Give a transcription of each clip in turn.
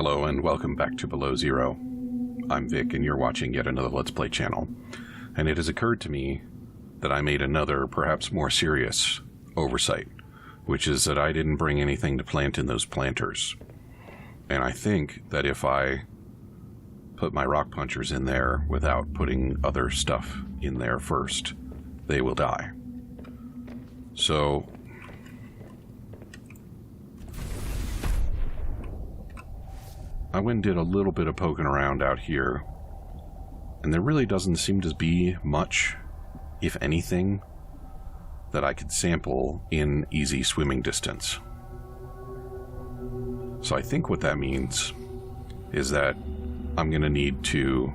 Hello and welcome back to Below Zero. I'm Vic and you're watching yet another Let's Play channel. And it has occurred to me that I made another, perhaps more serious, oversight, which is that I didn't bring anything to plant in those planters. And I think that if I put my rock punchers in there without putting other stuff in there first, they will die. So I went and did a little bit of poking around out here, and there really doesn't seem to be much, if anything, that I could sample in easy swimming distance. So I think what that means is that I'm going to need to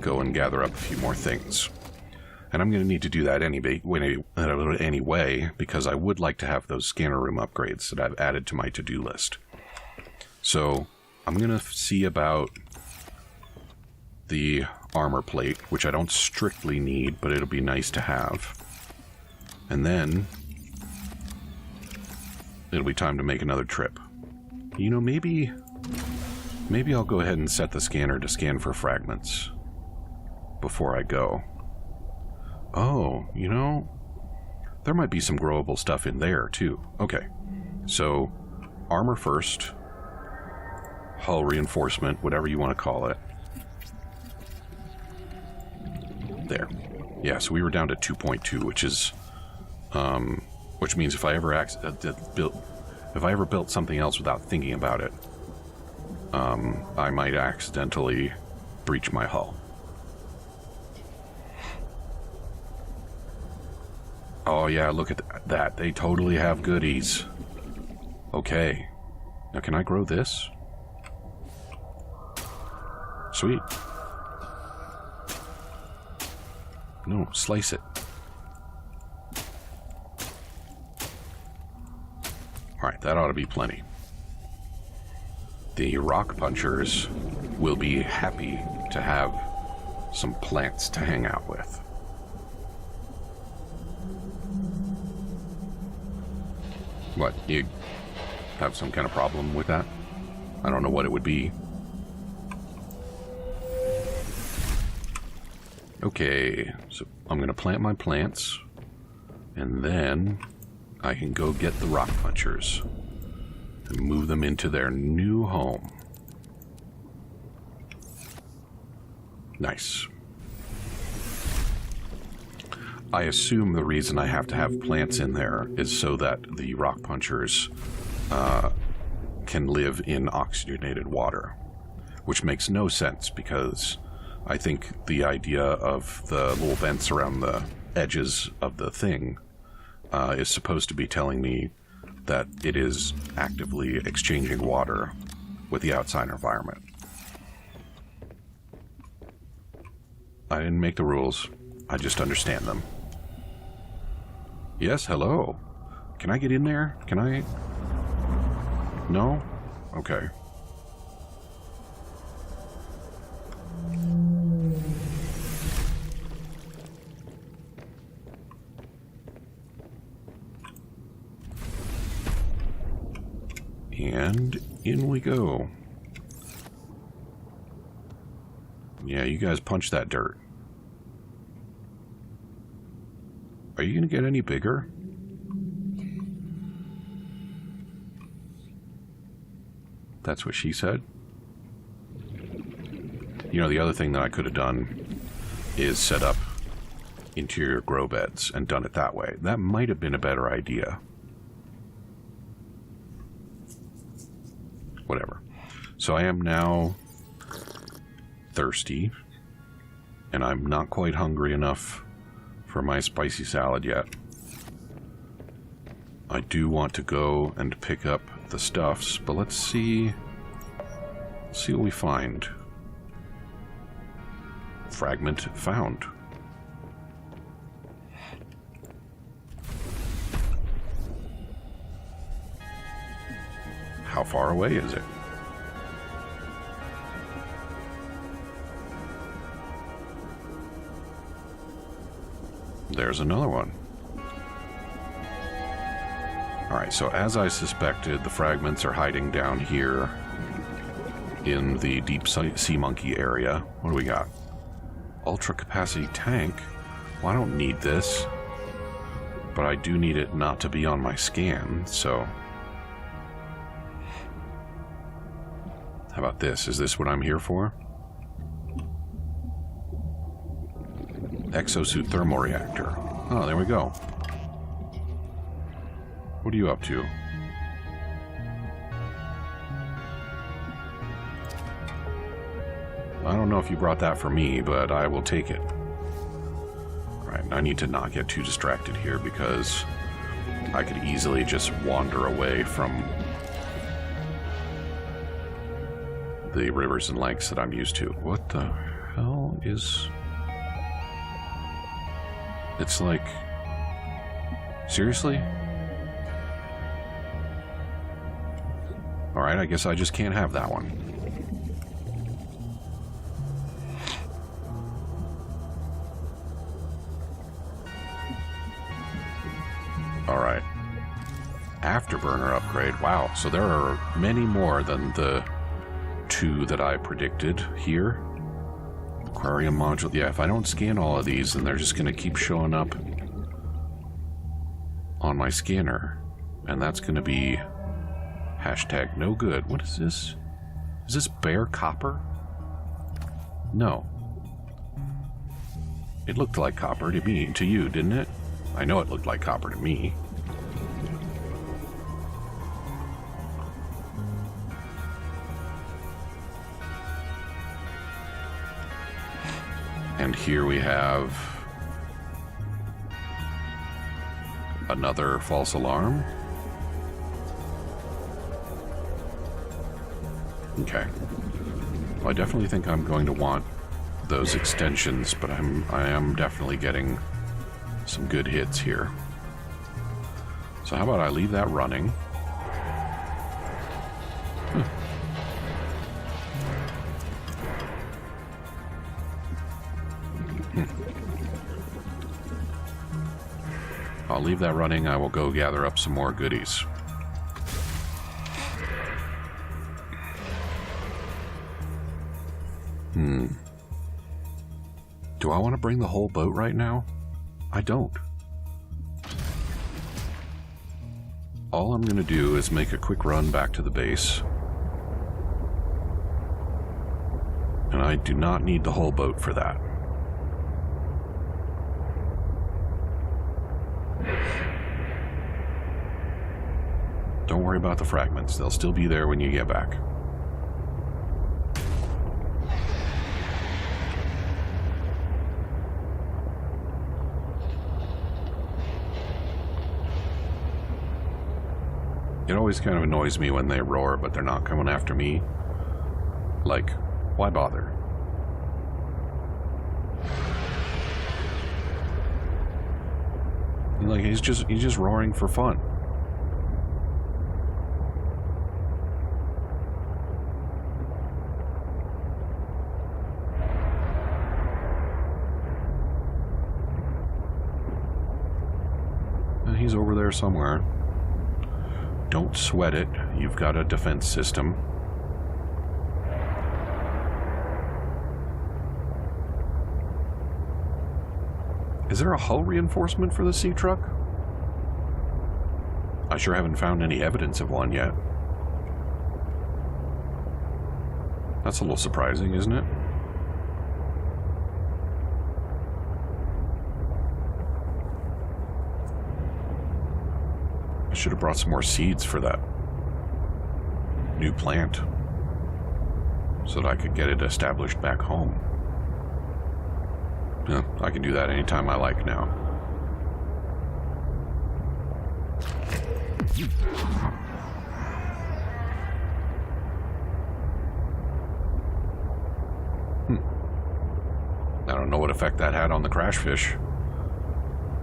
go and gather up a few more things. And I'm going to need to do that anyway, because I would like to have those scanner room upgrades that I've added to my to-do list. So I'm going to see about the armor plate, which I don't strictly need, but it'll be nice to have. And then it'll be time to make another trip. You know, maybe I'll go ahead and set the scanner to scan for fragments before I go. Oh, you know, there might be some growable stuff in there too. Okay, so armor first. Hull reinforcement, whatever you want to call it. There. Yeah, so we were down to 2.2, which is, which means if I ever built something else without thinking about it, I might accidentally breach my hull. Oh yeah, look at that. They totally have goodies. Okay. Now can I grow this? Sweet. No, slice it. Alright, that ought to be plenty. The rock punchers will be happy to have some plants to hang out with. What, you have some kind of problem with that? I don't know what it would be. Okay, so I'm going to plant my plants, and then I can go get the rock punchers and move them into their new home. Nice. I assume the reason I have to have plants in there is so that the rock punchers can live in oxygenated water, which makes no sense because I think the idea of the little vents around the edges of the thing is supposed to be telling me that it is actively exchanging water with the outside environment. I didn't make the rules. I just understand them. Yes, hello. Can I get in there? Can I? No? Okay. And in we go. Yeah, you guys punch that dirt. Are you going to get any bigger? That's what she said. You know, the other thing that I could have done is set up interior grow beds and done it that way. That might have been a better idea. Whatever. So I am now thirsty, and I'm not quite hungry enough for my spicy salad yet. I do want to go and pick up the stuffs, but let's see what we find. Fragment found. How far away is it? There's another one. Alright, so as I suspected, the fragments are hiding down here in the deep sea monkey area. What do we got? Ultra capacity tank. Well, I don't need this, but I do need it not to be on my scan, so... How about this? Is this what I'm here for? Exosuit thermal reactor. Oh, there we go. What are you up to? I don't know if you brought that for me, but I will take it. Alright, I need to not get too distracted here because I could easily just wander away from the rivers and lakes that I'm used to. What the hell is... It's like... Seriously? Alright, I guess I just can't have that one. Alright. Afterburner upgrade. Wow, so there are many more than the 2 that I predicted here. Aquarium module. Yeah, if I don't scan all of these, then they're just going to keep showing up on my scanner. And that's going to be hashtag no good. What is this? Is this bare copper? No. It looked like copper to me, to you, didn't it? I know it looked like copper to me. And here we have another false alarm. Okay. Well, I definitely think I'm going to want those extensions, but I am definitely getting some good hits here. So how about I leave that running? I'll leave that running. I will go gather up some more goodies. Do I want to bring the whole boat right now? I don't. All I'm going to do is make a quick run back to the base. And I do not need the whole boat for that. Don't worry about the fragments. They'll still be there when you get back. It always kind of annoys me when they roar, but they're not coming after me. Like, why bother? Like, he's just roaring for fun. And he's over there somewhere. Don't sweat it. You've got a defense system. Is there a hull reinforcement for the sea truck? I sure haven't found any evidence of one yet. That's a little surprising, isn't it? I should have brought some more seeds for that new plant so that I could get it established back home. Yeah, I can do that anytime I like now. I don't know what effect that had on the crash fish.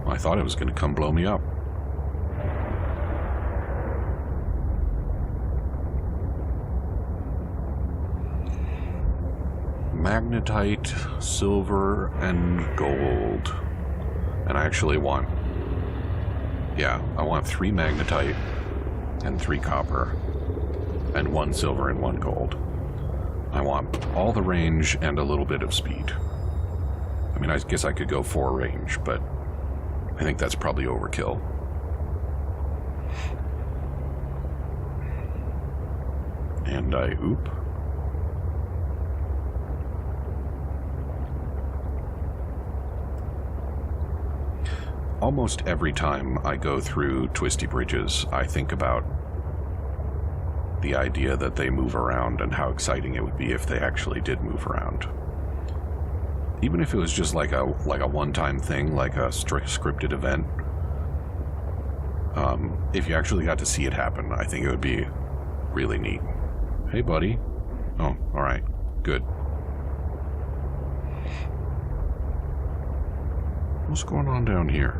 I thought it was going to come blow me up. Magnetite, silver, and gold. And I actually want... Yeah, I want 3 magnetite and 3 copper and 1 silver and 1 gold. I want all the range and a little bit of speed. I mean, I guess I could go 4 range, but I think that's probably overkill. And I oop. Almost every time I go through twisty bridges, I think about the idea that they move around and how exciting it would be if they actually did move around. Even if it was just like a one-time thing, like a scripted event. If you actually got to see it happen, I think it would be really neat. Hey, buddy. Oh, alright. Good. What's going on down here?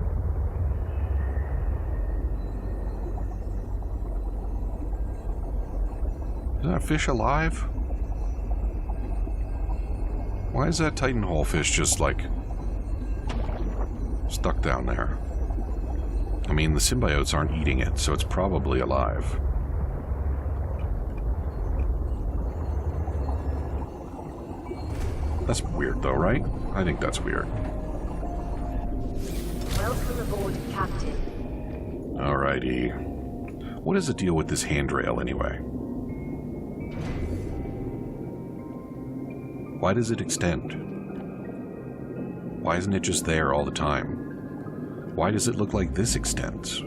Is that fish alive? Why is that Titanhole fish just, like, stuck down there? I mean, the symbiotes aren't eating it, so it's probably alive. That's weird, though, right? I think that's weird. Welcome aboard, Captain. Alrighty. What is the deal with this handrail, anyway? Why does it extend? Why isn't it just there all the time? Why does it look like this extends?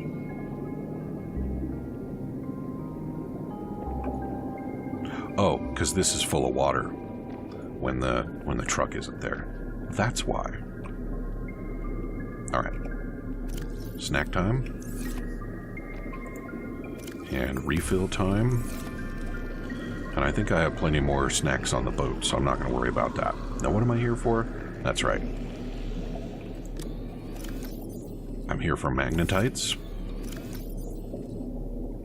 Oh, because this is full of water when the truck isn't there. That's why. Alright. Snack time. And refill time. And I think I have plenty more snacks on the boat, so I'm not going to worry about that. Now, what am I here for? That's right. I'm here for magnetites.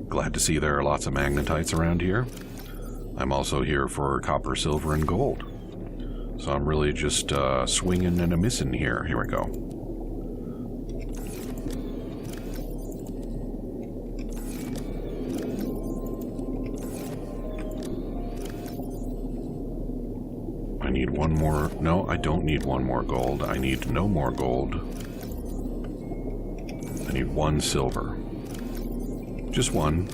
Glad to see there are lots of magnetites around here. I'm also here for copper, silver, and gold. So I'm really just swinging and a missing here. Here we go. I need one more. No, I don't need one more gold. I need no more gold. I need 1 silver. Just 1.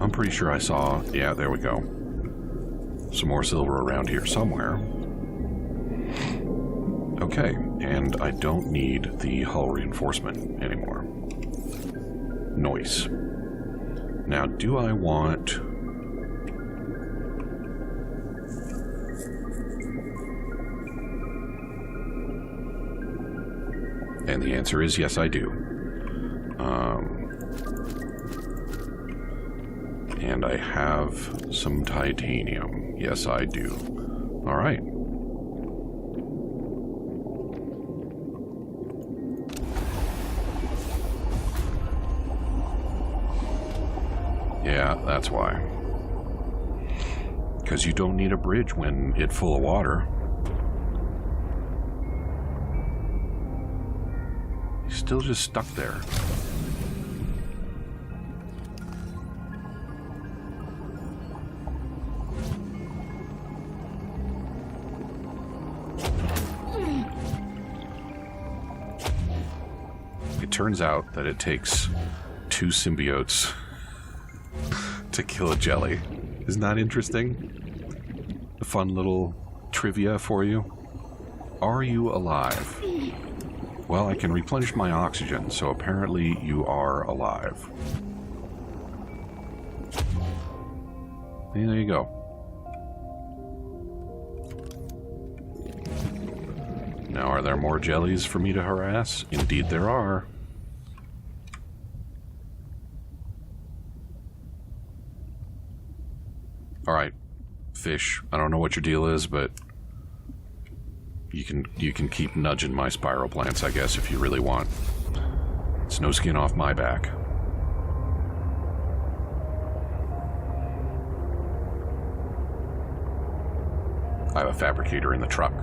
I'm pretty sure I saw... Yeah, there we go. Some more silver around here somewhere. Okay, and I don't need the hull reinforcement anymore. Nice. Now, do I want... And the answer is yes, I do. And I have some titanium. Yes, I do. All right. Yeah, that's why. Because you don't need a bridge when it's full of water. He's still just stuck there. It turns out that it takes 2 symbiotes to kill a jelly. Isn't that interesting? A fun little trivia for you. Are you alive? Well, I can replenish my oxygen, so apparently you are alive. And there you go. Now, are there more jellies for me to harass? Indeed there are. Alright, fish. I don't know what your deal is, but you can keep nudging my spiral plants, I guess, if you really want. It's no skin off my back. I have a fabricator in the truck.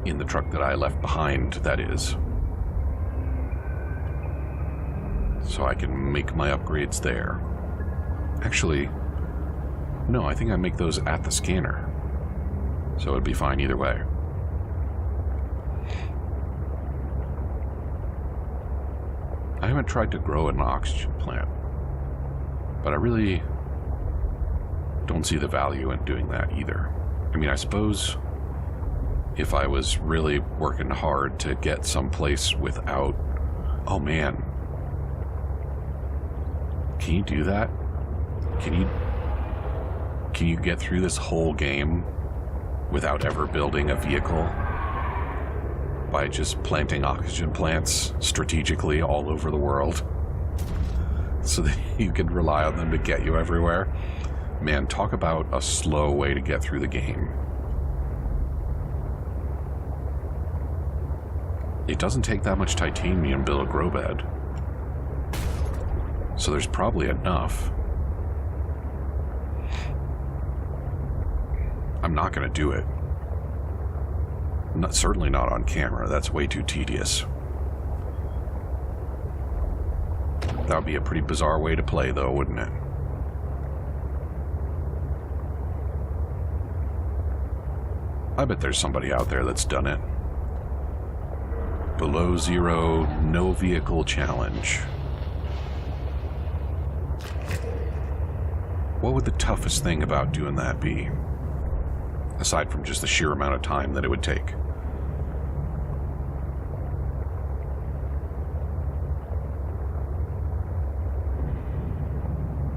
In the truck that I left behind, that is. So I can make my upgrades there. Actually, No, I think I make those at the scanner. So it'd be fine either way. I haven't tried to grow an oxygen plant, but I really don't see the value in doing that either. I mean, I suppose if I was really working hard to get someplace without... Oh man. Can you do that? Can you get through this whole game without ever building a vehicle by just planting oxygen plants strategically all over the world so that you can rely on them to get you everywhere? Man, talk about a slow way to get through the game. It doesn't take that much titanium to build a grow bed, so there's probably enough. I'm not going to do it. Certainly not on camera. That's way too tedious. That would be a pretty bizarre way to play, though, wouldn't it? I bet there's somebody out there that's done it. Below zero, no vehicle challenge. What would the toughest thing about doing that be? Aside from just the sheer amount of time that it would take.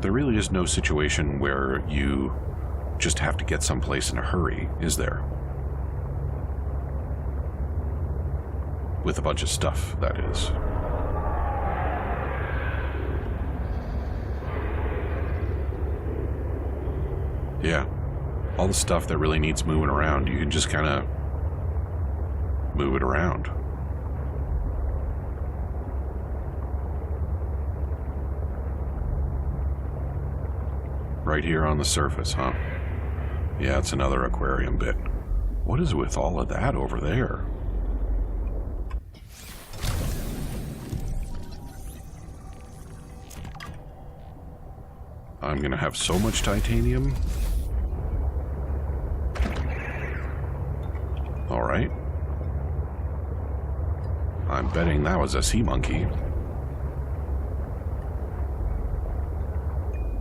There really is no situation where you just have to get someplace in a hurry, is there? With a bunch of stuff, that is. Yeah. All the stuff that really needs moving around, you can just kind of move it around. Right here on the surface, huh? Yeah, it's another aquarium bit. What is with all of that over there? I'm gonna have so much titanium. Alright. I'm betting that was a sea monkey.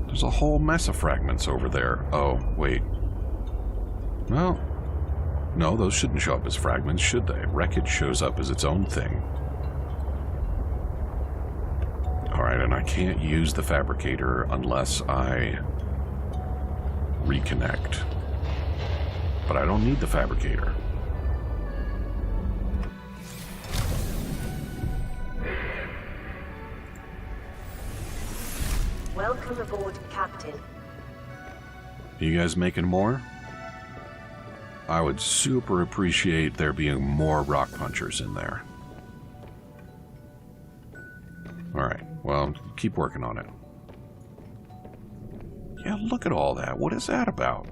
There's a whole mess of fragments over there. Oh, wait. Well, no, those shouldn't show up as fragments, should they? Wreckage shows up as its own thing. Alright, and I can't use the fabricator unless I reconnect. But I don't need the fabricator. Welcome aboard, Captain. You guys making more? I would super appreciate there being more rock punchers in there. Alright, well, keep working on it. Yeah, look at all that. What is that about?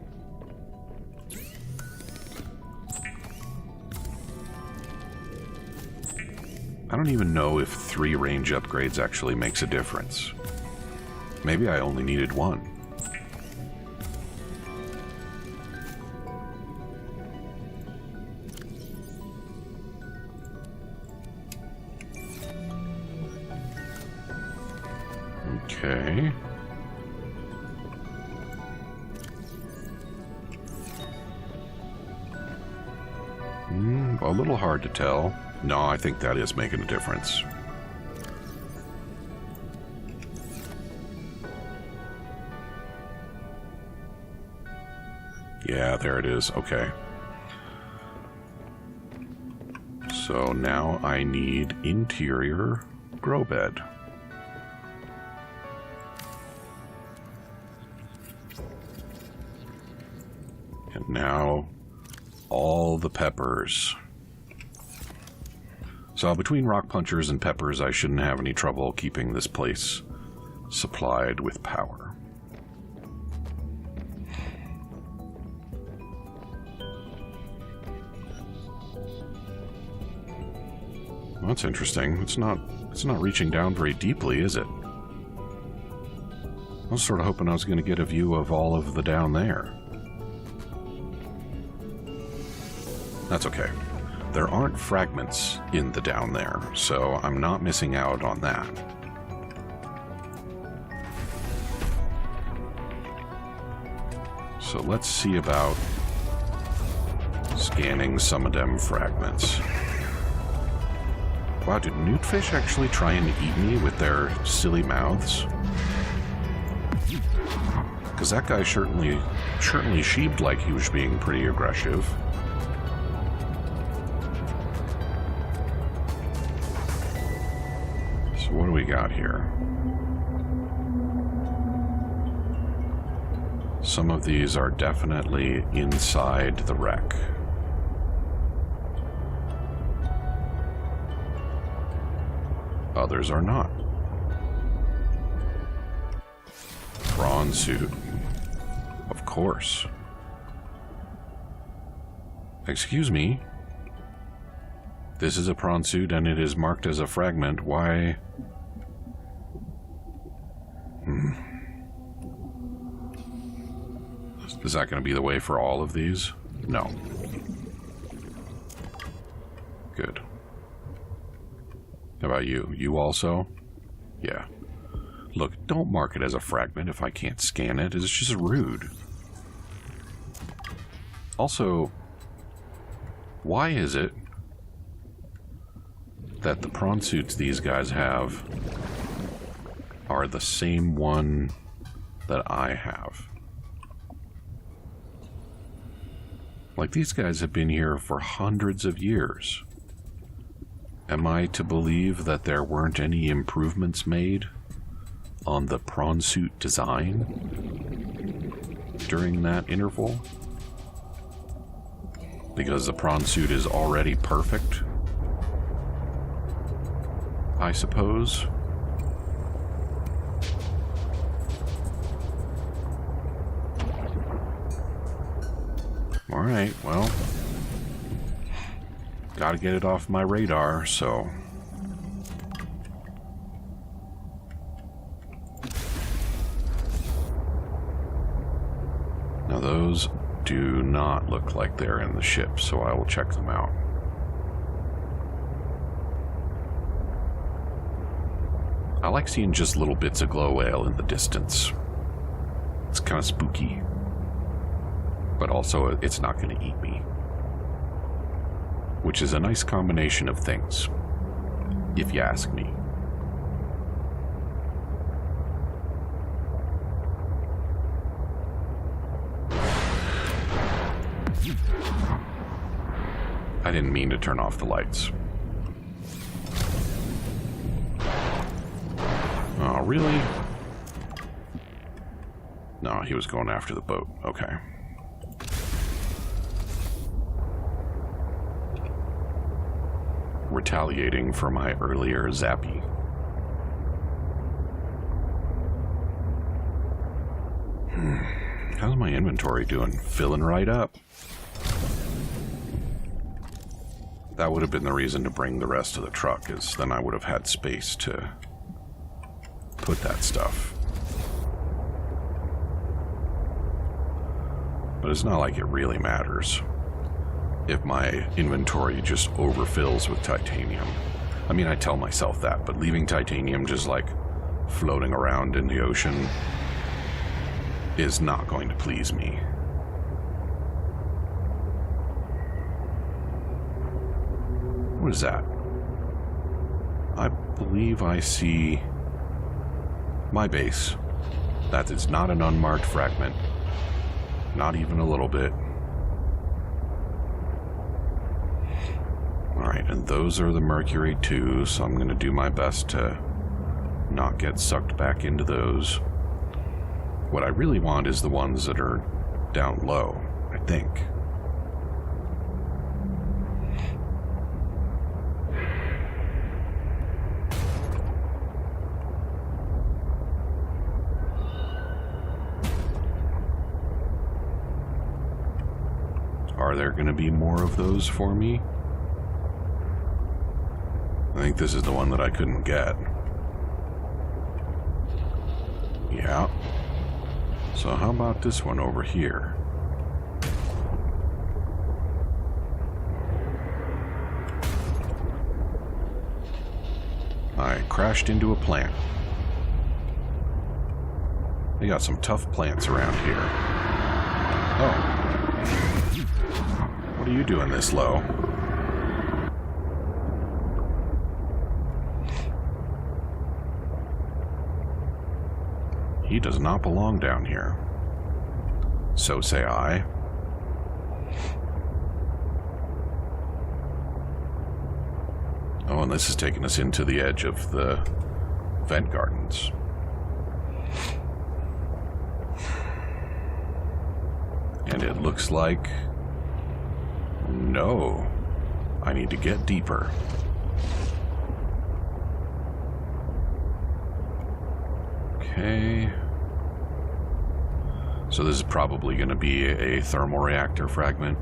I don't even know if 3 range upgrades actually makes a difference. Maybe I only needed 1. Okay. A little hard to tell. No, I think that is making a difference. Yeah, there it is. Okay. So now I need interior grow bed. And now all the peppers. So between rock punchers and peppers, I shouldn't have any trouble keeping this place supplied with power. Well, that's interesting. It's not reaching down very deeply, is it? I was sort of hoping I was going to get a view of all of the down there. That's okay. There aren't fragments in the down there, so I'm not missing out on that. So let's see about scanning some of them fragments. Wow, did newtfish actually try and eat me with their silly mouths? Because that guy certainly sheeped like he was being pretty aggressive. So what do we got here? Some of these are definitely inside the wreck. Others are not. Prawn suit. Of course. Excuse me. This is a prawn suit and it is marked as a fragment. Why? Is that going to be the way for all of these? No. Good. How about you? You also? Yeah. Look, don't mark it as a fragment if I can't scan it. It's just rude. Also, why is it that the prawn suits these guys have are the same one that I have? Like, these guys have been here for hundreds of years. Am I to believe that there weren't any improvements made on the prawn suit design during that interval? Because the prawn suit is already perfect, I suppose. Alright, well, gotta get it off my radar, so... Now those do not look like they're in the ship, so I will check them out. I like seeing just little bits of glow whale in the distance. It's kind of spooky. But also, it's not going to eat me. Which is a nice combination of things, if you ask me. I didn't mean to turn off the lights. Oh, really? No, he was going after the boat. Okay. Retaliating for my earlier zappy. How's my inventory doing? Filling right up. That would have been the reason to bring the rest of the truck, is then I would have had space to put that stuff. But it's not like it really matters if my inventory just overfills with titanium. I mean, I tell myself that, but leaving titanium just like floating around in the ocean is not going to please me. What is that? I believe I see my base. That is not an unmarked fragment. Not even a little bit. Alright, and those are the Mercury 2, so I'm going to do my best to not get sucked back into those. What I really want is the ones that are down low, I think. Are there going to be more of those for me? I think this is the one that I couldn't get. Yeah. So how about this one over here? I crashed into a plant. They got some tough plants around here. Oh. What are you doing this low? He does not belong down here. So say I. Oh, and this is taking us into the edge of the vent gardens. And it looks like... No. I need to get deeper. Okay. So this is probably going to be a thermal reactor fragment.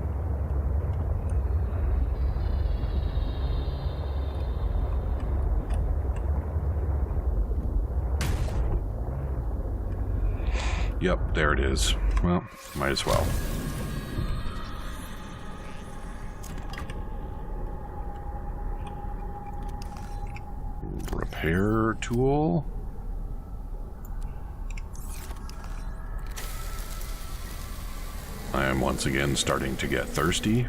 Yep, there it is. Well, might as well. Repair tool. I am once again starting to get thirsty.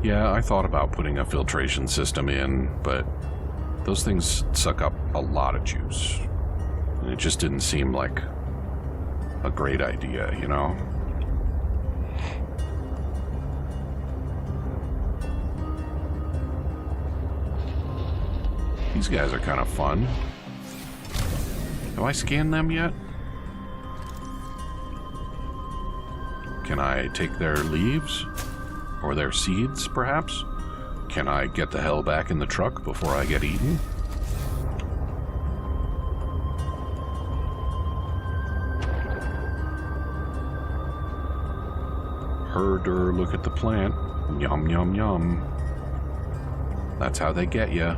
Yeah, I thought about putting a filtration system in, but those things suck up a lot of juice. And it just didn't seem like a great idea, you know? These guys are kind of fun. Have I scanned them yet? Can I take their leaves? Or their seeds, perhaps? Can I get the hell back in the truck before I get eaten? Herder, look at the plant. Yum, yum, yum. That's how they get ya.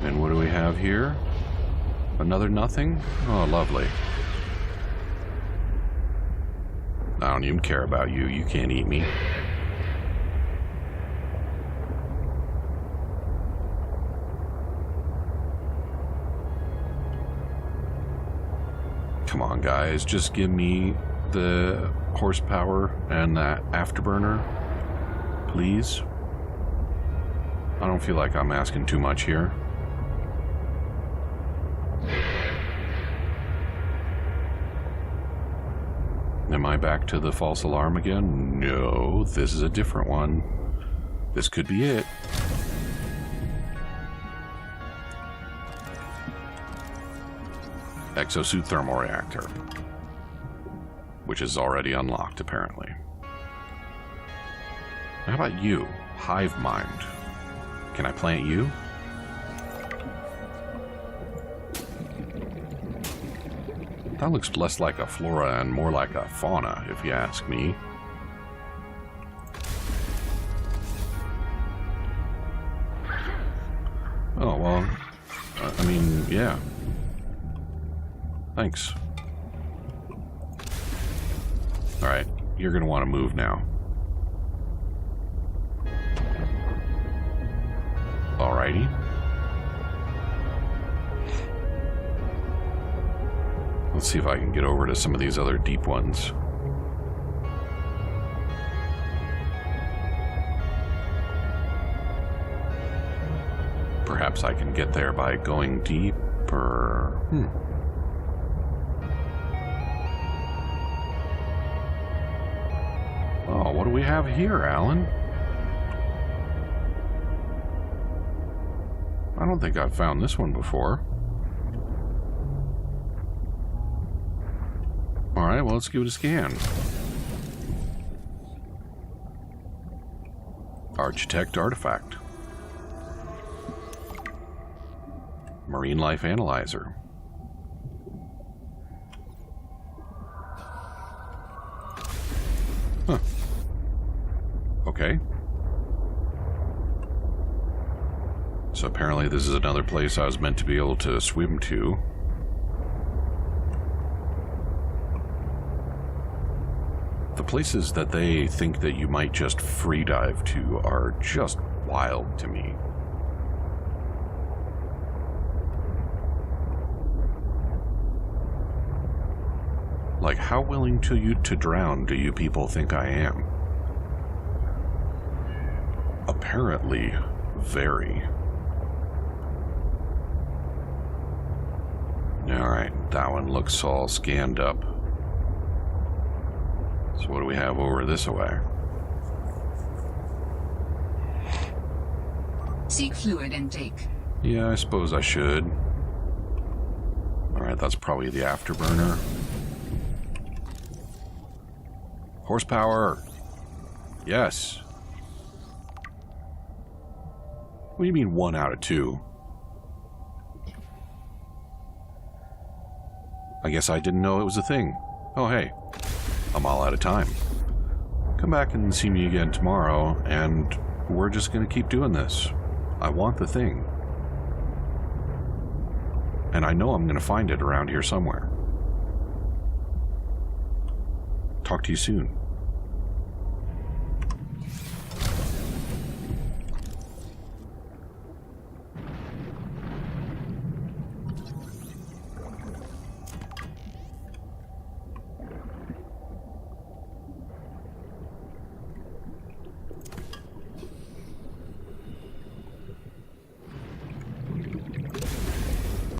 And what do we have here? Another nothing? Oh, lovely. I don't even care about you. You can't eat me. Come on, guys. Just give me the horsepower and that afterburner, please. I don't feel like I'm asking too much here. Am I back to the false alarm again? No, this is a different one. This could be it. Exosuit thermal reactor, which is already unlocked, apparently. How about you? Hive mind. Can I plant you? That looks less like a flora and more like a fauna, if you ask me. Oh, well, I mean, yeah. Thanks. Alright, you're gonna want to move now. Alrighty. Let's see if I can get over to some of these other deep ones. Perhaps I can get there by going deeper. Oh, what do we have here, Alan? I don't think I've found this one before. Alright, well, let's give it a scan. Architect artifact. Marine life analyzer. Huh. Okay. Okay. So apparently this is another place I was meant to be able to swim to. The places that they think that you might just free dive to are just wild to me. Like, how willing to drown do you people think I am? Apparently, very. Alright, that one looks all scanned up. So what do we have over this way? Seek fluid intake. Yeah, I suppose I should. Alright, that's probably the afterburner. Horsepower! Yes! What do you mean 1 out of 2? I guess I didn't know it was a thing. Oh hey, I'm all out of time. Come back and see me again tomorrow, and we're just gonna keep doing this. I want the thing. And I know I'm gonna find it around here somewhere. Talk to you soon.